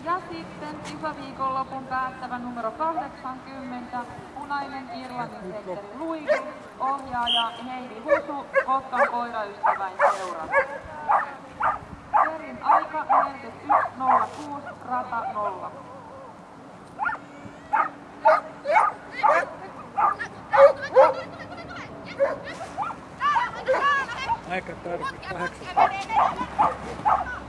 Ja sitten kisaviikonlopun päättävä numero 80, punainen Irlannin setteri Luigi, ohjaaja Heidi Husu, Kotkan koiraystäväin seurasta. Perin aika 41.06, rata 0. Aika tarkka 8.